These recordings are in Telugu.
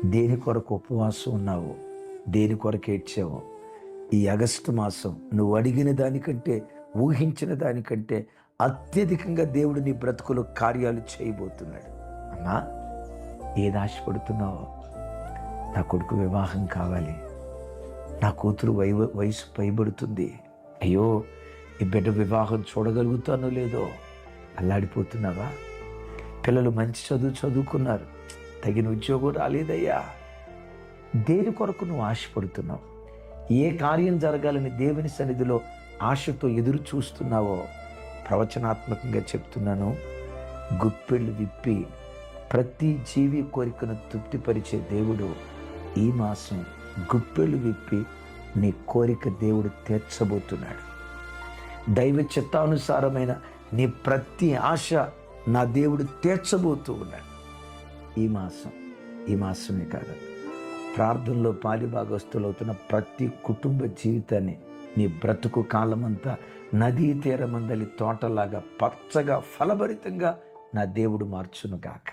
దేని కొరకు ఉపవాసం ఉన్నావో, దేని కొరకు ఏడ్చావో, ఈ ఆగస్టు మాసం నువ్వు అడిగిన దానికంటే, ఊహించిన దానికంటే అత్యధికంగా దేవుడు నీ బ్రతుకులో కార్యాలు చేయబోతున్నాడు. అమ్మా, ఏది ఆశపడుతున్నావో? నా కొడుకు వివాహం కావాలి, నా కూతురు వయసు పైబడుతుంది, అయ్యో ఈ బిడ్డ వివాహం చూడగలుగుతానో లేదో అల్లాడిపోతున్నావా? పిల్లలు మంచి చదువుకున్నారు, తగిన ఉద్యోగం రాలేదయ్యా. దేని కొరకు నువ్వు ఆశపడుతున్నావు? ఏ కార్యం జరగాలని దేవుని సన్నిధిలో ఆశతో ఎదురు చూస్తున్నావో ప్రవచనాత్మకంగా చెప్తున్నాను. గుప్పెళ్ళు విప్పి ప్రతి జీవి కోరికను తృప్తిపరిచే దేవుడు ఈ మాసం గుప్పెళ్ళు విప్పి నీ కోరిక దేవుడు తీర్చబోతున్నాడు. దైవ చిత్తానుసారమైన నీ ప్రతి ఆశ నా దేవుడు తీర్చబోతూ ఉన్నాడు. ఈ మాసమే కాదు, ప్రార్థనలో పాలిభాగస్తులవుతున్న ప్రతి కుటుంబ జీవితాన్ని నీ బ్రతుకు కాలమంతా నదీ తీరమందలి తోటలాగా పచ్చగా ఫలభరితంగా నా దేవుడు మార్చునుగాక.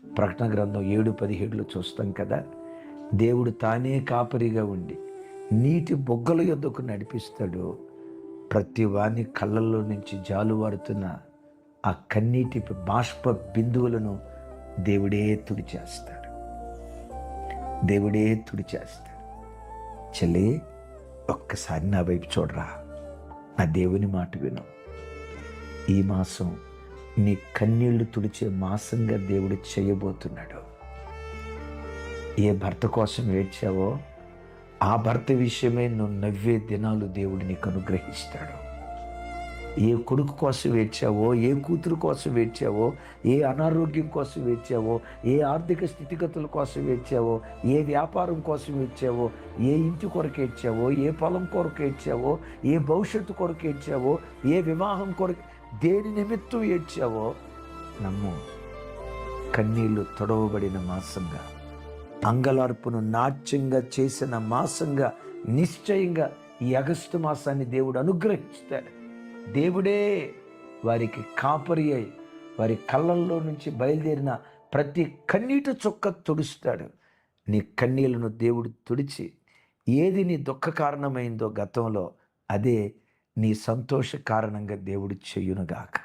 ప్రకటన గ్రంథం 7:17 చూస్తాం కదా, దేవుడు తానే కాపరిగా ఉండి నీటి బొగ్గల యొద్దకు నడిపిస్తాడు. ప్రతి వాని కళ్ళల్లో నుంచి జాలువారుతున్న ఆ కన్నీటి బాష్ప బిందువులను దేవుడే తుడిచేస్తాడు. చెల్లి, ఒక్కసారి నా వైపు చూడరా, నా దేవుని మాట విను. ఈ మాసం నీ కన్నీళ్లు తుడిచే మాసంగా దేవుడు చేయబోతున్నాడు. ఏ భర్త కోసం ఏడ్చావో ఆ భర్త విషయమే నువ్వు నవ్వే దినాలు దేవుడు నీకు అనుగ్రహిస్తాడు. ఏ కొడుకు కోసం ఏడ్చావో, ఏ కూతురు కోసం ఏడ్చావో, ఏ అనారోగ్యం కోసం ఏడ్చావో, ఏ ఆర్థిక స్థితిగతుల కోసం ఏడ్చావో, ఏ వ్యాపారం కోసం ఏడ్చావో, ఏ ఇంటి కొరకు ఏడ్చావో, ఏ పొలం కొరకు ఏడ్చావో, ఏ భవిష్యత్తు కొరకు ఏడ్చావో, ఏ వివాహం కొరకు, దేని నిమిత్తం ఏడ్చావో నమ్ము, కన్నీళ్లు తొడవబడిన మాసంగా, అంగలార్పును నాట్యంగా చేసిన మాసంగా నిశ్చయంగా ఈ ఆగస్టు మాసాన్ని దేవుడు అనుగ్రహిస్తాడు. దేవుడే వారికి కాపరి అయి వారి కళ్ళల్లో నుంచి బయలుదేరిన ప్రతి కన్నీటి చుక్క తుడుస్తాడు. నీ కన్నీళ్లను దేవుడు తుడిచి ఏది నీ దుఃఖ కారణమైందో గతంలో, అదే నీ సంతోష కారణంగా దేవుడు చెయ్యునుగాక.